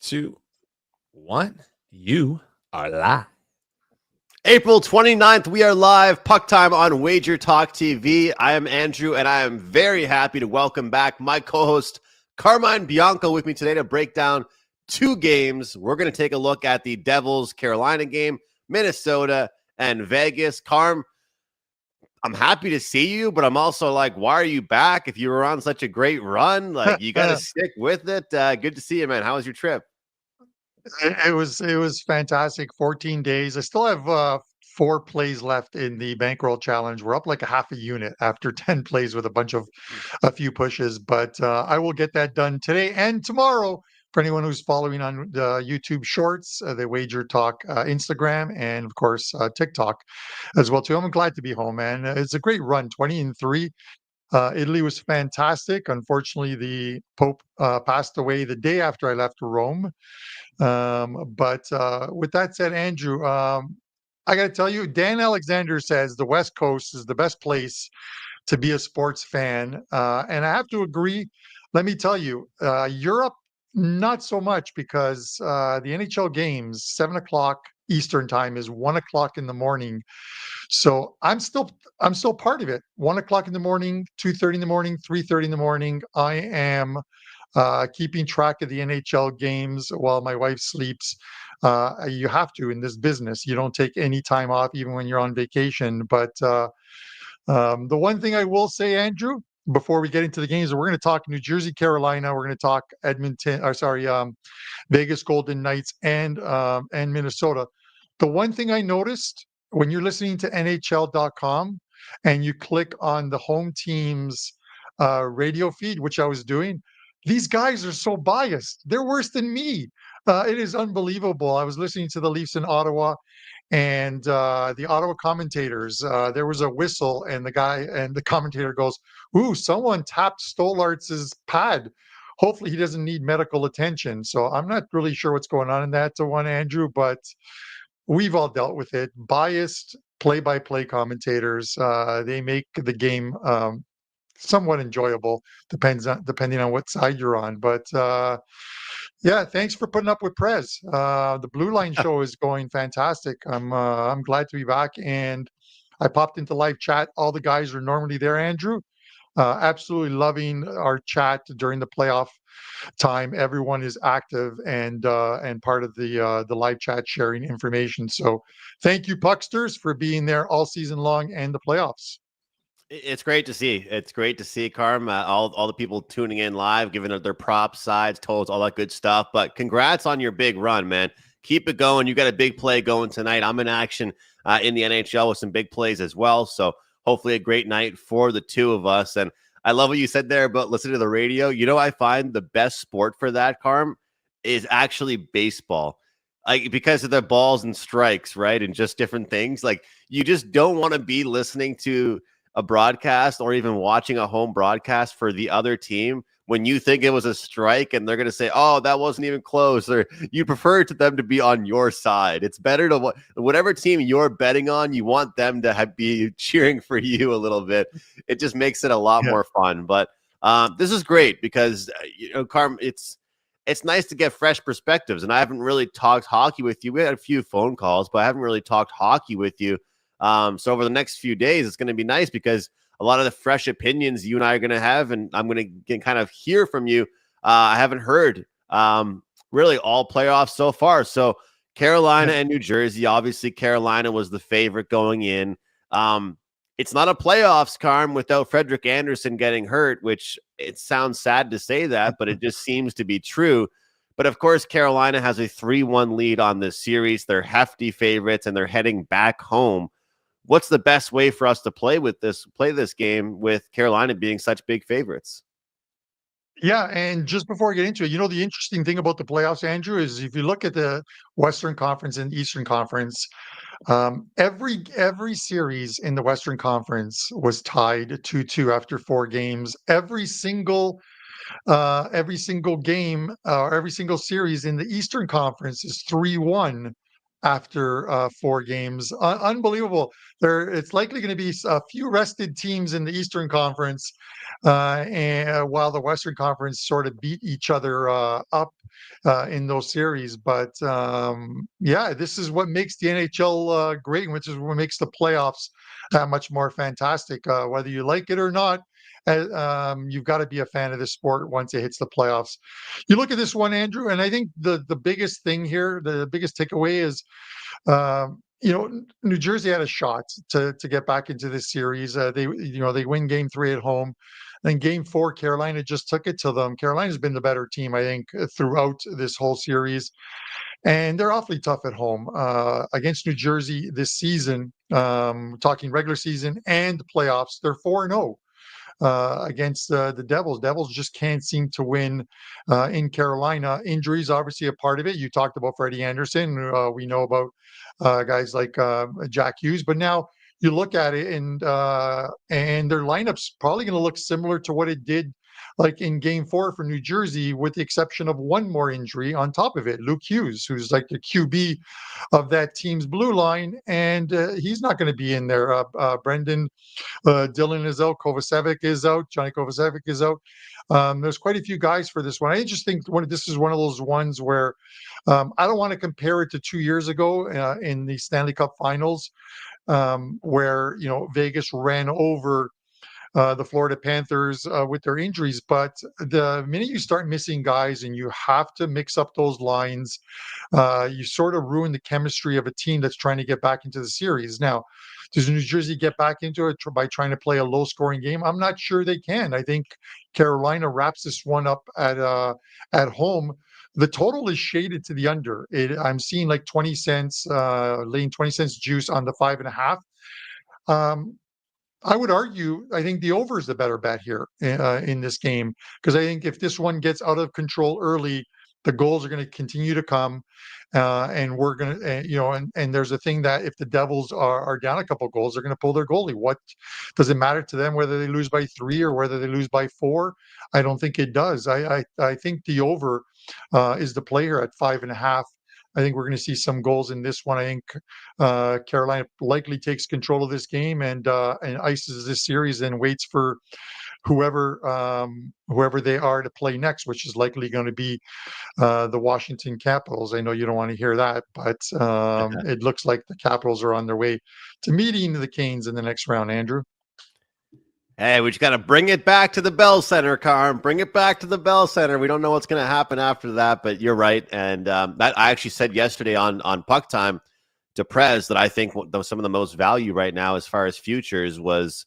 2, 1. You are live. April 29th, we are live. PuckTime on WagerTalk TV. I am Andrew, and I am very happy to welcome back my co-host, Carmine Bianco, with me today to break down two games. We're going to take a look at the Devils-Carolina game, Minnesota, and Vegas. Carm, I'm happy to see you, but I'm also like, why are you back? If you were on such a great run, like you got to stick with it. Good to see you, man. How was your trip? It was fantastic. 14 days. I still have 4 plays left in the bankroll challenge. We're up like a half a unit after 10 plays with a few pushes, but I will get that done today and tomorrow. For anyone who's following on the YouTube Shorts, the WagerTalk Instagram, and of course TikTok as well too. I'm glad to be home, man. It's a great run, 20-3. Italy was fantastic. Unfortunately, the Pope passed away the day after I left Rome. But with that said, Andrew, I got to tell you, Dan Alexander says the West Coast is the best place to be a sports fan. And I have to agree. Let me tell you, Europe, not so much, because the NHL games, 7 o'clock Eastern time, is 1 o'clock in the morning. So I'm still part of it. 1 o'clock in the morning, 2:30 in the morning, 3:30 in the morning. I am keeping track of the NHL games while my wife sleeps. You have to in this business. You don't take any time off, even when you're on vacation. But the one thing I will say, Andrew, before we get into the games, we're going to talk New Jersey, Carolina. We're going to talk Vegas Golden Knights and Minnesota. The one thing I noticed when you're listening to NHL.com and you click on the home team's radio feed, which I was doing, these guys are so biased. They're worse than me. It is unbelievable. I was listening to the Leafs in Ottawa, and the Ottawa commentators, there was a whistle, and the commentator goes, "Ooh, someone tapped Stolartz's pad. Hopefully he doesn't need medical attention." So I'm not really sure what's going on in that one, Andrew, but we've all dealt with it. Biased play-by-play commentators, they make the game somewhat enjoyable, depending on what side you're on. But yeah, thanks for putting up with Prez. The Blue Line show is going fantastic. I'm glad to be back, and I popped into live chat. All the guys are normally there, Andrew. Absolutely loving our chat during the playoff time. Everyone is active and part of the live chat, sharing information. So thank you, Pucksters, for being there all season long and the playoffs. It's great to see. It's great to see, Carm, all the people tuning in live, giving their props, sides, totals, all that good stuff. But congrats on your big run, man. Keep it going. You got a big play going tonight. I'm in action in the NHL with some big plays as well. So hopefully a great night for the two of us. And I love what you said there about listening to the radio. You know, I find the best sport for that, Carm, is actually baseball. Like, because of the balls and strikes, right? And just different things. Like, you just don't want to be listening to a broadcast or even watching a home broadcast for the other team when you think it was a strike and they're going to say, "Oh, that wasn't even close," or you prefer to them to be on your side. It's better to whatever team you're betting on, you want them to be cheering for you a little bit. It just makes it a lot more fun. But this is great because Carm, it's nice to get fresh perspectives. And I haven't really talked hockey with you. We had a few phone calls, but I haven't really talked hockey with you. So over the next few days, it's going to be nice because a lot of the fresh opinions you and I are going to have, and I'm going to kind of hear from you. I haven't heard really all playoffs so far. So Carolina and New Jersey, obviously Carolina was the favorite going in. It's not a playoffs, Carm, without Frederik Andersen getting hurt, which it sounds sad to say that, but it just seems to be true. But of course, Carolina has a 3-1 lead on this series. They're hefty favorites, and they're heading back home. What's the best way for us to play this game with Carolina being such big favorites? Yeah, and just before I get into it, the interesting thing about the playoffs, Andrew, is if you look at the Western Conference and Eastern Conference, every series in the Western Conference was tied 2-2 after 4 games. Every single game or every single series in the Eastern Conference is 3-1 after 4 games. Unbelievable. It's likely going to be a few rested teams in the Eastern Conference, and while the Western Conference sort of beat each other up in those series. But yeah, this is what makes the NHL great, which is what makes the playoffs that much more fantastic. Whether you like it or not, you've got to be a fan of this sport once it hits the playoffs. You look at this one, Andrew, and I think the biggest thing here, the biggest takeaway is, New Jersey had a shot to get back into this series. They win Game 3 at home. Then Game 4, Carolina just took it to them. Carolina's been the better team, I think, throughout this whole series, and they're awfully tough at home against New Jersey this season. Talking regular season and playoffs, they're 4-0 against the Devils. Devils just can't seem to win in Carolina. Injuries, obviously, a part of it. You talked about Freddie Anderson. We know about guys like Jack Hughes, but now you look at it, and their lineup's probably going to look similar to what it did like in Game 4 for New Jersey, with the exception of one more injury on top of it. Luke Hughes, who's like the QB of that team's blue line, and he's not going to be in there. Brendan Dylan is out. Kovacevic is out. Johnny Kovacevic is out. There's quite a few guys for this one. I just think this is one of those ones where I don't want to compare it to 2 years ago in the Stanley Cup Finals, where Vegas ran over the Florida Panthers with their injuries. But the minute you start missing guys and you have to mix up those lines, you sort of ruin the chemistry of a team that's trying to get back into the series. Now, does New Jersey get back into it by trying to play a low-scoring game? I'm not sure they can. I think Carolina wraps this one up at home. The total is shaded to the under. I'm seeing like 20 cents, laying 20 cents juice on the 5.5. I would argue, I think the over is the better bet here in this game, because I think if this one gets out of control early, the goals are going to continue to come, and we're going to, and there's a thing that if the Devils are down a couple goals, they're going to pull their goalie. What does it matter to them whether they lose by 3 or whether they lose by 4? I don't think it does. I think the over is the play here at 5.5. I think we're going to see some goals in this one. I think Carolina likely takes control of this game and ices this series and waits for whoever they are to play next, which is likely going to be the Washington Capitals. I know you don't want to hear that, but it looks like the Capitals are on their way to meeting the Canes in the next round, Andrew. Hey, we just got to bring it back to the Bell Center, Carm. Bring it back to the Bell Center. We don't know what's going to happen after that, but you're right. And that I actually said yesterday on PuckTime to Prez that I think some of the most value right now as far as futures was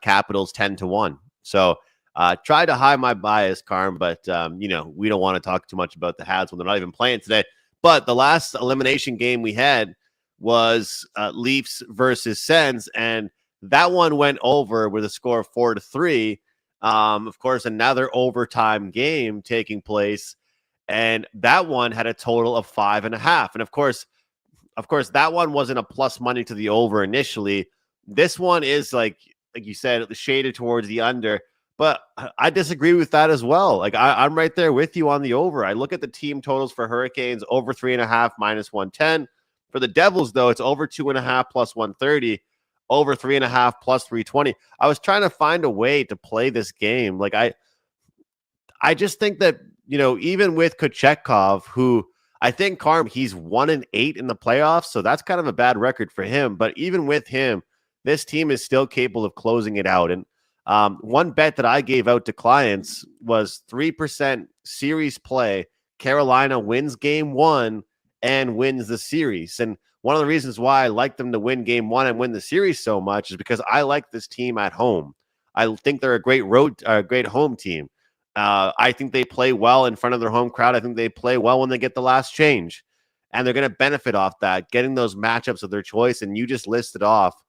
Capitals 10-1. So try to hide my bias, Carm, but we don't want to talk too much about the Habs when they're not even playing today. But the last elimination game we had was Leafs versus Sens, and that one went over with a score of 4-3. Of course, another overtime game taking place, and that one had a total of 5.5. And of course, that one wasn't a plus money to the over initially. This one is like you said, shaded towards the under. But I disagree with that as well. Like I'm right there with you on the over. I look at the team totals for Hurricanes, over 3.5 minus 110. For the Devils, though, it's over 2.5 plus 130. Over 3.5 plus 320. I was trying to find a way to play this game. Like I just think that, even with Kochetkov, who I think, Carm, he's 1-8 in the playoffs. So that's kind of a bad record for him. But even with him, this team is still capable of closing it out. And one bet that I gave out to clients was 3% series play. Carolina wins game 1 and wins the series. And one of the reasons why I like them to win game 1 and win the series so much is because I like this team at home. I think they're a great home team. I think they play well in front of their home crowd. I think they play well when they get the last change, and they're going to benefit off that, getting those matchups of their choice. And you just listed off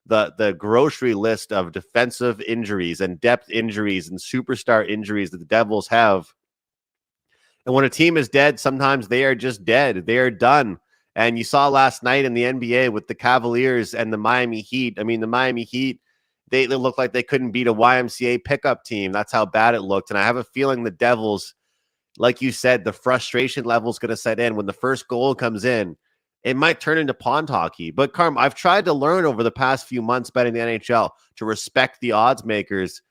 the grocery list of defensive injuries and depth injuries and superstar injuries that the Devils have. And when a team is dead, sometimes they are just dead. They are done. And you saw last night in the NBA with the Cavaliers and the Miami Heat. I mean, the Miami Heat, they looked like they couldn't beat a YMCA pickup team. That's how bad it looked. And I have a feeling the Devils, like you said, the frustration level is going to set in when the first goal comes in. It might turn into pond hockey. But, Carm, I've tried to learn over the past few months betting the NHL to respect the odds makers.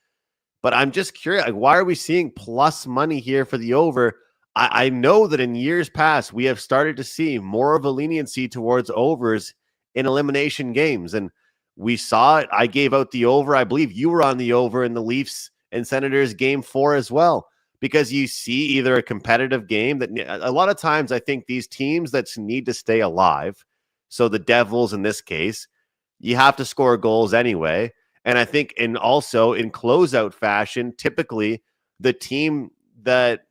But I'm just curious, why are we seeing plus money here for the over? I know that in years past, we have started to see more of a leniency towards overs in elimination games. And we saw it. I gave out the over. I believe you were on the over in the Leafs and Senators game 4 as well, because you see either a competitive game that a lot of times I think these teams that need to stay alive, so the Devils in this case, you have to score goals anyway. And I think also in closeout fashion, typically the team that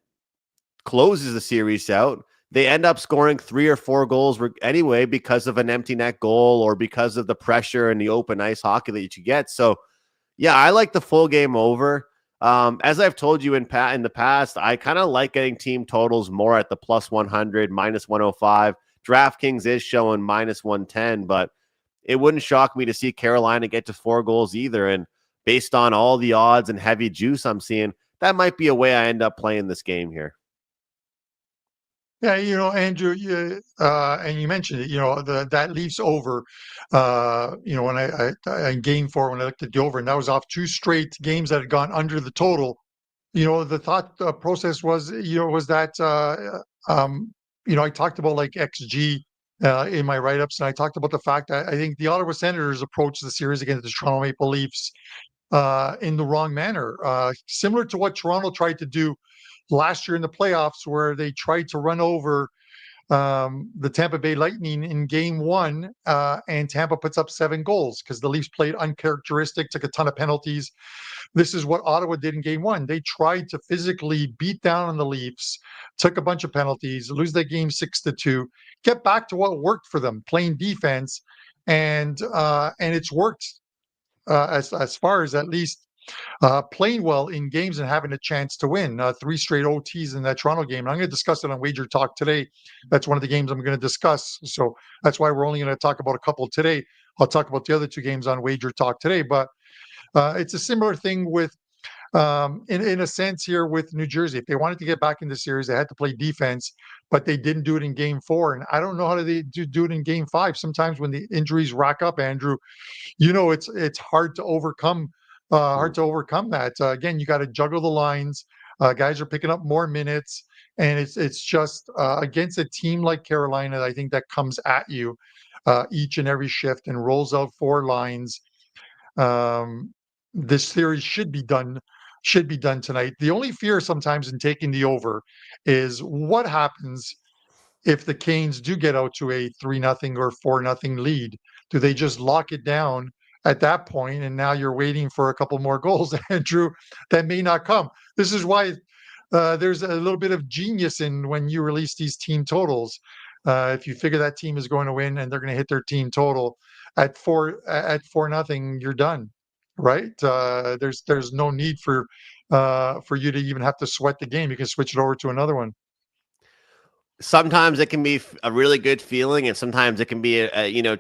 closes the series out, they end up scoring 3 or 4 goals anyway because of an empty net goal or because of the pressure and the open ice hockey that you get. So, yeah, I like the full game over. As I've told you in the past, I kind of like getting team totals more at the plus 100, minus 105. DraftKings is showing minus 110, but it wouldn't shock me to see Carolina get to 4 goals either. And based on all the odds and heavy juice I'm seeing, that might be a way I end up playing this game here. Yeah, Andrew, and you mentioned it, that Leafs over, when in game 4, when I looked at the over, and that was off 2 straight games that had gone under the total. The thought process was that, I talked about like XG in my write-ups, and I talked about the fact that I think the Ottawa Senators approached the series against the Toronto Maple Leafs in the wrong manner, similar to what Toronto tried to do last year in the playoffs, where they tried to run over the Tampa Bay Lightning in game 1, and Tampa puts up 7 goals because the Leafs played uncharacteristic, took a ton of penalties. This is what Ottawa did in game 1. They tried to physically beat down on the Leafs, took a bunch of penalties, lose that game 6-2, get back to what worked for them, playing defense, and it's worked as far as at least playing well in games and having a chance to win. 3 straight OTs in that Toronto game. And I'm going to discuss it on WagerTalk today. That's one of the games I'm going to discuss. So that's why we're only going to talk about a couple today. I'll talk about the other 2 games on WagerTalk today. But it's a similar thing with, in a sense here with New Jersey. If they wanted to get back in the series, they had to play defense, but they didn't do it in game 4. And I don't know how they do it in game 5. Sometimes when the injuries rack up, Andrew, it's hard to overcome that. Again, you got to juggle the lines. Guys are picking up more minutes, and it's just against a team like Carolina, I think that comes at you each and every shift and rolls out 4 lines. This series should be done tonight. The only fear sometimes in taking the over is what happens if the Canes do get out to a 3-0 or 4-0 lead. Do they just lock it down at that point, and now you're waiting for a couple more goals, Andrew, that may not come? This is why there's a little bit of genius in when you release these team totals. If you figure that team is going to win and they're going to hit their team total at 4-0, you're done, right? There's no need for you to even have to sweat the game. You can switch it over to another one. Sometimes it can be a really good feeling, and sometimes it can be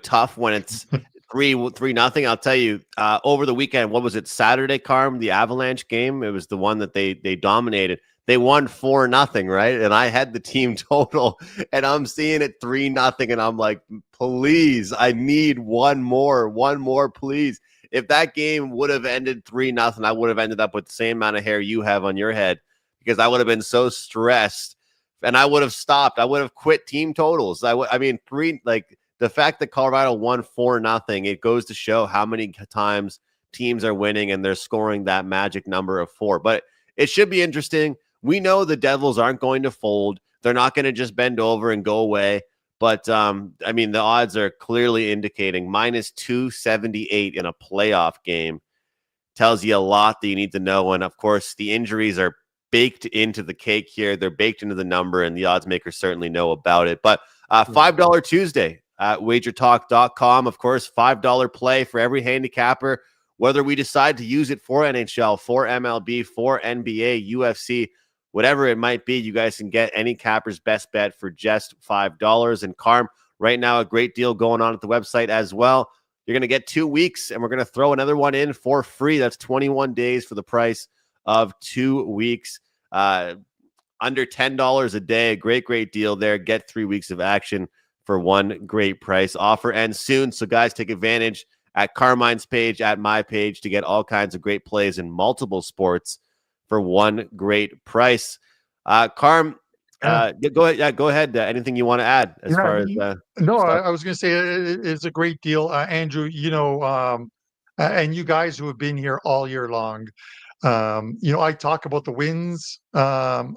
tough when it's 3-0. I'll tell you, over the weekend, what was it, Saturday, Carm, the Avalanche game? It was the one that they dominated. They won 4-0, right? And I had the team total, and I'm seeing it 3-0, and I'm like, please, I need one more, please. If that game would have ended 3-0, I would have ended up with the same amount of hair you have on your head, because I would have been so stressed. And I would have stopped. I would have quit team totals. The fact that Colorado won 4-0, it goes to show how many times teams are winning and they're scoring that magic number of 4. But it should be interesting. We know the Devils aren't going to fold. They're not going to just bend over and go away. But, the odds are clearly indicating minus 278 in a playoff game tells you a lot that you need to know. And, of course, the injuries are baked into the cake here. They're baked into the number, and the odds makers certainly know about it. But $5 Tuesday at wagertalk.com. Of course, $5 play for every handicapper, whether we decide to use it for NHL, for MLB, for NBA, UFC, whatever it might be. You guys can get any capper's best bet for just $5. And Carm, right now, a great deal going on at the website as well. You're going to get 2 weeks, and we're going to throw another one in for free. That's 21 days for the price of 2 weeks, under $10 a day. Great deal there. Get 3 weeks of action for one great price. Offer ends soon, so guys, take advantage at Carmine's page, at my page, to get all kinds of great plays in multiple sports for one great price. Carm, Go ahead. Yeah, go ahead. Anything you want to add as Yeah, far as no, stuff? I was going to say it's a great deal, Andrew. And you guys who have been here all year long. I talk about the wins. I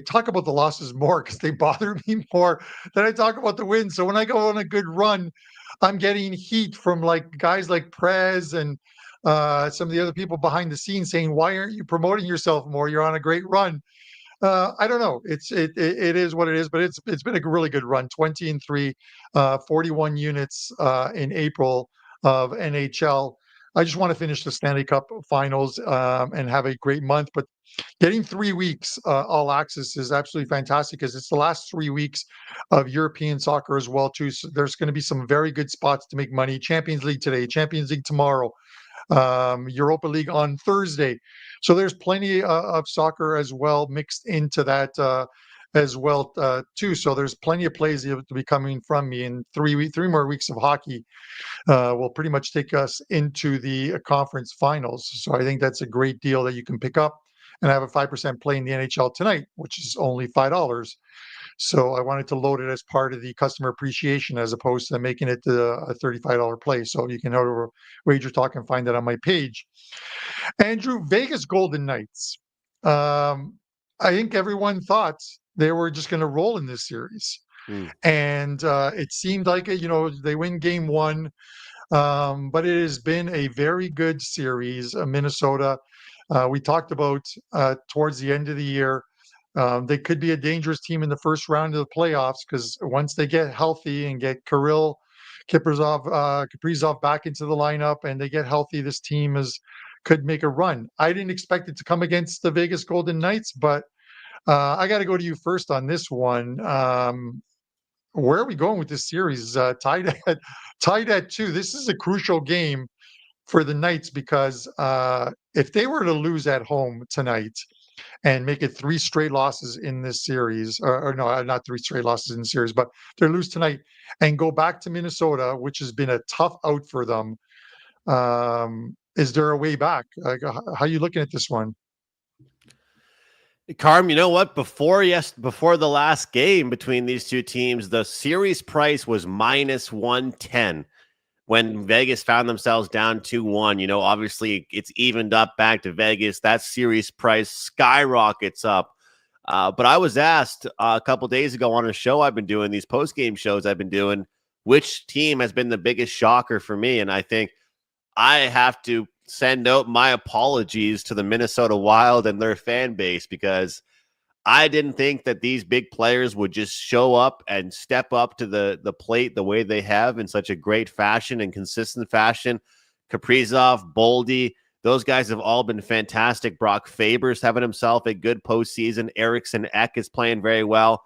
talk about the losses more because they bother me more than I talk about the wins. So when I go on a good run, I'm getting heat from like guys like Prez and some of the other people behind the scenes saying, "Why aren't you promoting yourself more? You're on a great run." I don't know. It is what it is, but it's been a really good run. 20-3, 41 units in April of NHL. I just want to finish the Stanley Cup Finals and have a great month. But getting 3 weeks all access is absolutely fantastic because it's the last 3 weeks of European soccer as well too. So there's going to be some very good spots to make money. Champions League today, Champions League tomorrow, Europa League on Thursday. So there's plenty of soccer as well mixed into that as well too. So there's plenty of plays to be coming from me. In 3 more weeks of hockey will pretty much take us into the conference finals. So I think that's a great deal that you can pick up and have a 5% play in the NHL tonight, which is only $5. So I wanted to load it as part of the customer appreciation as opposed to making it a $35 play. So you can go to WagerTalk and find that on my page. Andrew, Vegas Golden Knights. I think everyone thought they were just going to roll in this series. And it seemed like it, they win game one. But it has been a very good series. Minnesota, we talked about towards the end of the year. They could be a dangerous team in the first round of the playoffs because once they get healthy and get Kaprizov back into the lineup and they get healthy, this team could make a run. I didn't expect it to come against the Vegas Golden Knights, but I got to go to you first on this one. Where are we going with this series? Tied at 2. This is a crucial game for the Knights because if they were to lose at home tonight and make it 3 straight losses in this series, or no, not 3 straight losses in the series, but they lose tonight and go back to Minnesota, which has been a tough out for them. Is there a way back? Like, how are you looking at this one? Carm, you know what? Before the last game between these two teams, the series price was -110 when Vegas found themselves down 2-1. Obviously it's evened up back to Vegas. That series price skyrockets up. But I was asked a couple days ago on a show I've been doing, these post-game shows I've been doing, which team has been the biggest shocker for me. And I think I have to send out my apologies to the Minnesota Wild and their fan base because I didn't think that these big players would just show up and step up to the plate the way they have in such a great fashion and consistent fashion. Kaprizov, Boldy, those guys have all been fantastic. Brock Faber's having himself a good postseason. Eriksson Ek is playing very well.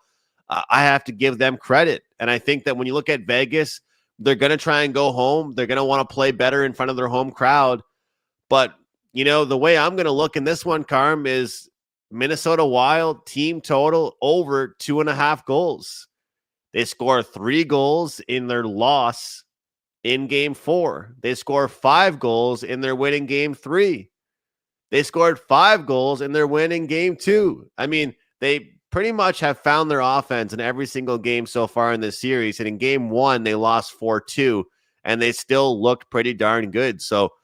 I have to give them credit. And I think that when you look at Vegas, they're going to try and go home. They're going to want to play better in front of their home crowd. But, the way I'm going to look in this one, Carm, is Minnesota Wild team total over 2.5 goals. They score 3 goals in their loss in game 4. They score 5 goals in their winning game 3. They scored 5 goals in their winning game 2. I mean, they pretty much have found their offense in every single game so far in this series. And in game 1, they lost 4-2, and they still looked pretty darn good. So,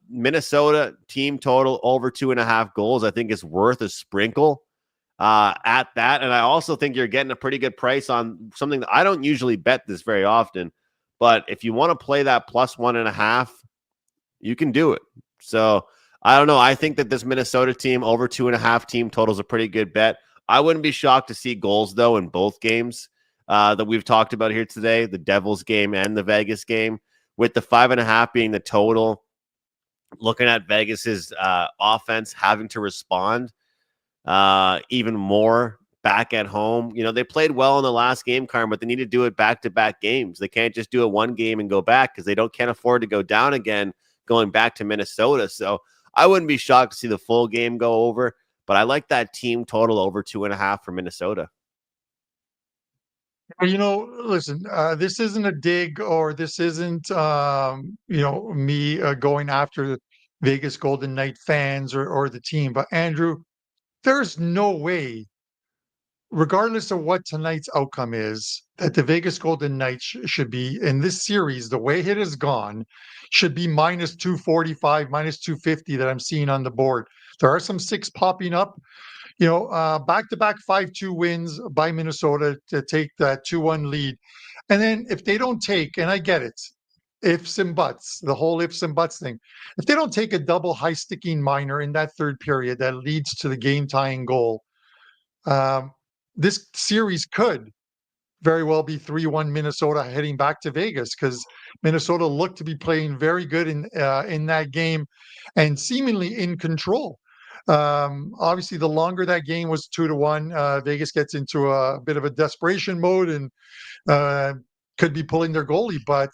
Minnesota team total over 2.5 goals, I think is worth a sprinkle at that. And I also think you're getting a pretty good price on something that I don't usually bet this very often, but if you want to play that +1.5, you can do it. So I don't know. I think that this Minnesota team over 2.5 team total is a pretty good bet. I wouldn't be shocked to see goals though in both games that we've talked about here today, the Devils game and the Vegas game, with the 5.5 being the total. Looking at Vegas's offense having to respond even more back at home. They played well in the last game, Carm, but they need to do it back-to-back games. They can't just do it one game and go back because they can't afford to go down again going back to Minnesota. So I wouldn't be shocked to see the full game go over, but I like that team total over 2.5 for Minnesota. Listen, this isn't a dig or this isn't, me going after Vegas Golden Knight fans or the team. But Andrew, there's no way regardless of what tonight's outcome is, that the Vegas Golden Knights should be in this series, the way it has gone, should be minus 245, minus 250 that I'm seeing on the board. There are some six popping up. Back-to-back 5-2 wins by Minnesota to take that 2-1 lead. And then if they don't take, and I get it, ifs and buts, the whole ifs and buts thing. If they don't take a double high-sticking minor in that third period that leads to the game-tying goal, this series could very well be 3-1 Minnesota heading back to Vegas, because Minnesota looked to be playing very good in that game and seemingly in control. Obviously, the longer that game was 2-1, Vegas gets into a bit of a desperation mode and could be pulling their goalie. But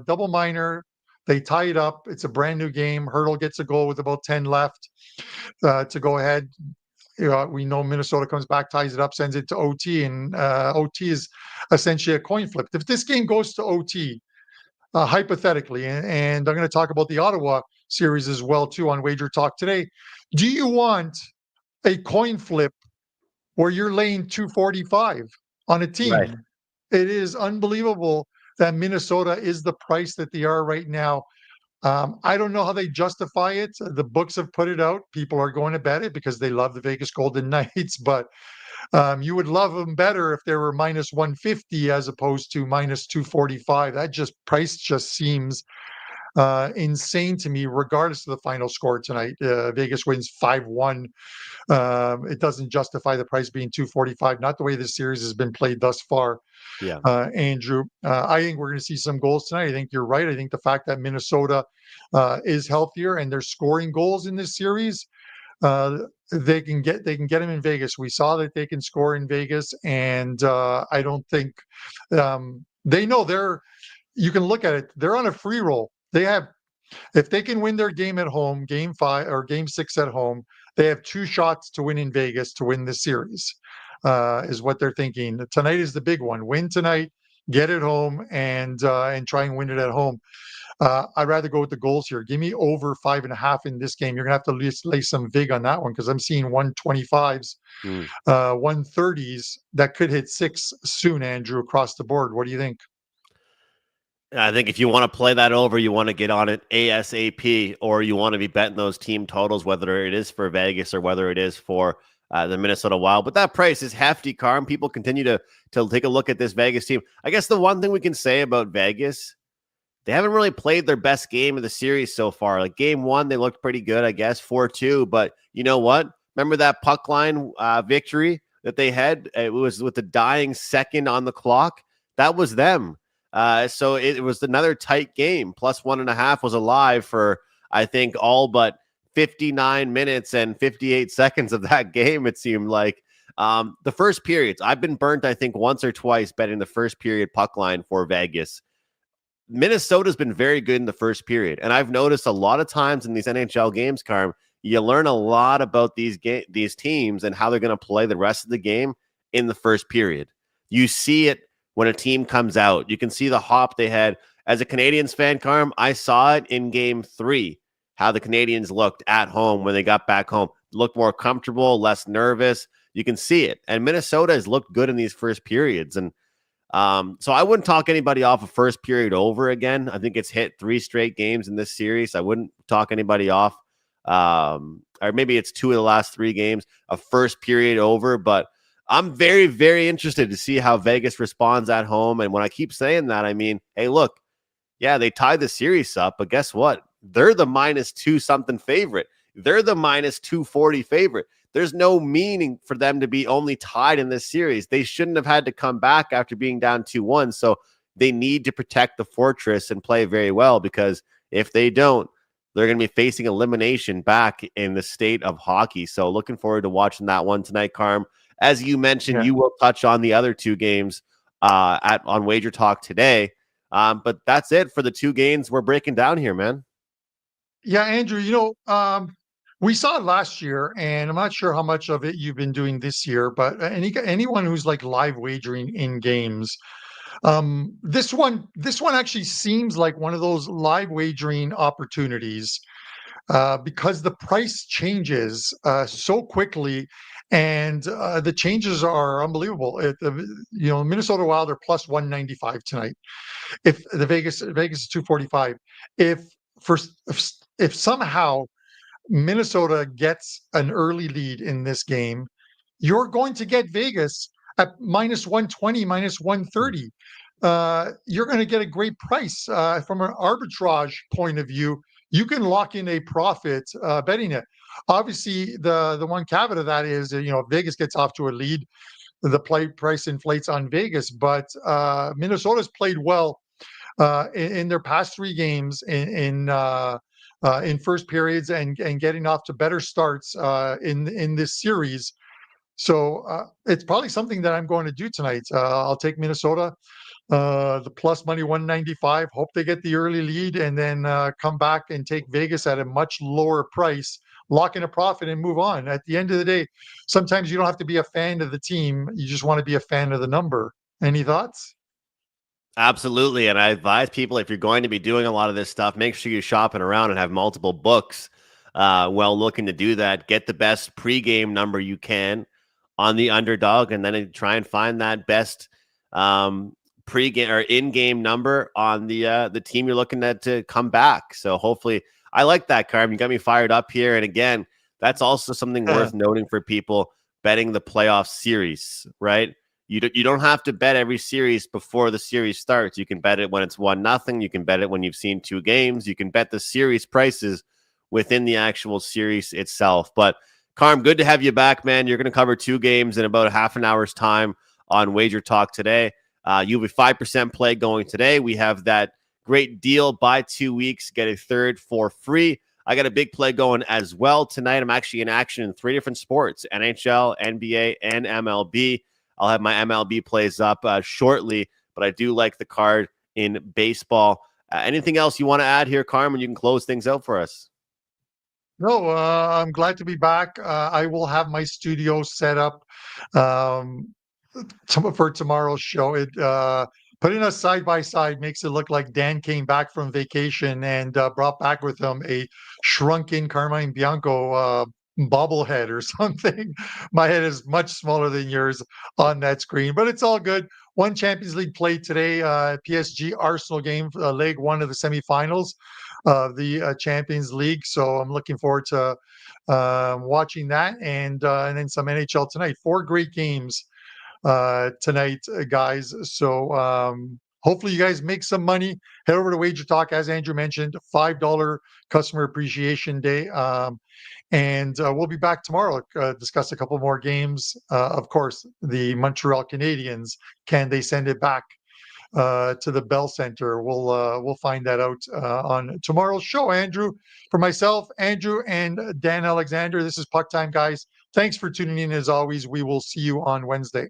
double minor, they tie it up. It's a brand new game. Hurdle gets a goal with about 10 left to go ahead. We know Minnesota comes back, ties it up, sends it to OT, and OT is essentially a coin flip. If this game goes to OT, hypothetically, and I'm going to talk about the Ottawa series as well too on WagerTalk today. Do you want a coin flip where you're laying 245 on a team? Right. It is unbelievable that Minnesota is the price that they are right now. I don't know how they justify it. The books have put it out. People are going to bet it because they love the Vegas Golden Knights, but you would love them better if they were minus 150 as opposed to minus 245. That price just seems insane to me, regardless of the final score tonight. Vegas wins 5-1. It doesn't justify the price being 245, not the way this series has been played thus far. Yeah. Andrew, I think we're going to see some goals tonight. I think you're right. I think the fact that Minnesota is healthier and they're scoring goals in this series, they can get them in Vegas. We saw that they can score in Vegas, and I don't think they know you can look at it. They're on a free roll. If they can win their game at home, game 5 or game 6 at home, they have 2 shots to win in Vegas to win the series, is what they're thinking. Tonight is the big one. Win tonight, get it home, and try and win it at home. I'd rather go with the goals here. Give me over 5.5 in this game. You're going to have to lay some vig on that one, because I'm seeing 125s, 130s that could hit 6 soon, Andrew, across the board. What do you think? I think if you want to play that over, you want to get on it ASAP, or you want to be betting those team totals, whether it is for Vegas or whether it is for the Minnesota Wild. But that price is hefty, Carm. People continue to take a look at this Vegas team. I guess the one thing we can say about Vegas, they haven't really played their best game of the series so far. Like game 1, they looked pretty good, I guess, 4-2. But you know what? Remember that puck line victory that they had? It was with the dying second on the clock. That was them. So it was another tight game. Plus 1.5 was alive for, I think, all but 59 minutes and 58 seconds of that game, it seemed like. The first periods, I've been burnt, I think, once or twice betting the first period puck line for Vegas. Minnesota's been very good in the first period. And I've noticed a lot of times in these NHL games, Carm, you learn a lot about these teams and how they're going to play the rest of the game in the first period. You see it when a team comes out. You can see the hop they had. As a Canadiens fan, Carm, I saw it in game 3, how the Canadiens looked at home when they got back home. Looked more comfortable, less nervous. You can see it. And Minnesota has looked good in these first periods. And so I wouldn't talk anybody off a first period over again. I think it's hit 3 straight games in this series. I wouldn't talk anybody off. Or maybe it's 2 of the last 3 games, a first period over. But I'm very, very interested to see how Vegas responds at home. And when I keep saying that, I mean, hey, look, yeah, they tied the series up, but guess what? They're the minus 2 something favorite. They're the minus 240 favorite. There's no meaning for them to be only tied in this series. They shouldn't have had to come back after being down 2-1. So they need to protect the fortress and play very well, because if they don't, they're going to be facing elimination back in the state of hockey. So looking forward to watching that one tonight, Carm. As you mentioned, you will touch on the other 2 games on WagerTalk today. But that's it for the 2 games we're breaking down here, man. Yeah, Andrew, we saw it last year, and I'm not sure how much of it you've been doing this year, but anyone who's like live wagering in games, this one actually seems like one of those live wagering opportunities, because the price changes so quickly. And the changes are unbelievable. Minnesota Wild are plus 195 tonight. If the Vegas is 245. If for if somehow Minnesota gets an early lead in this game, you're going to get Vegas at minus 120, minus 130. You're going to get a great price from an arbitrage point of view. You can lock in a profit betting it. Obviously, the one caveat of that is, if Vegas gets off to a lead, the price inflates on Vegas. But Minnesota's played well in their past 3 games in first periods and getting off to better starts in this series. So it's probably something that I'm going to do tonight. I'll take Minnesota, the plus money 195. Hope they get the early lead and then come back and take Vegas at a much lower price, lock in a profit and move on. At the end of the day, sometimes you don't have to be a fan of the team. You just want to be a fan of the number. Any thoughts? Absolutely. And I advise people, if you're going to be doing a lot of this stuff, make sure you're shopping around and have multiple books while looking to do that. Get the best pregame number you can on the underdog, and then try and find that best pregame or in-game number on the team you're looking at to come back. So hopefully, I like that, Carm. You got me fired up here. And again, that's also something worth noting for people betting the playoff series, right? You don't have to bet every series before the series starts. You can bet it when it's 1-0. You can bet it when you've seen 2 games. You can bet the series prices within the actual series itself. But Carm, good to have you back, man. You're going to cover 2 games in about a half an hour's time on WagerTalk today. You have a 5% play going today. We have that great deal, buy 2 weeks, get a third for free. I got a big play going as well tonight. I'm actually in action in 3 different sports, NHL, NBA, and MLB. I'll have my MLB plays up shortly, but I do like the card in baseball. Anything else you want to add here, Carmen? You can close things out for us. No, I'm glad to be back. I will have my studio set up for tomorrow's show. Putting us side by side makes it look like Dan came back from vacation and brought back with him a shrunken Carmine Bianco bobblehead or something. My head is much smaller than yours on that screen, but it's all good. One Champions League play today, PSG Arsenal game, leg 1 of the semifinals of the Champions League. So I'm looking forward to watching that, and then some NHL tonight. 4 great games tonight, guys. So hopefully you guys make some money. Head over to WagerTalk, as Andrew mentioned, $5 customer appreciation day. And we'll be back tomorrow, discuss a couple more games. Of course, the Montreal Canadiens, can they send it back to the Bell Center? We'll find that out on tomorrow's show. Andrew, for myself, Andrew, and Dan Alexander, this is Puck Time, guys. Thanks for tuning in as always. We will see you on Wednesday.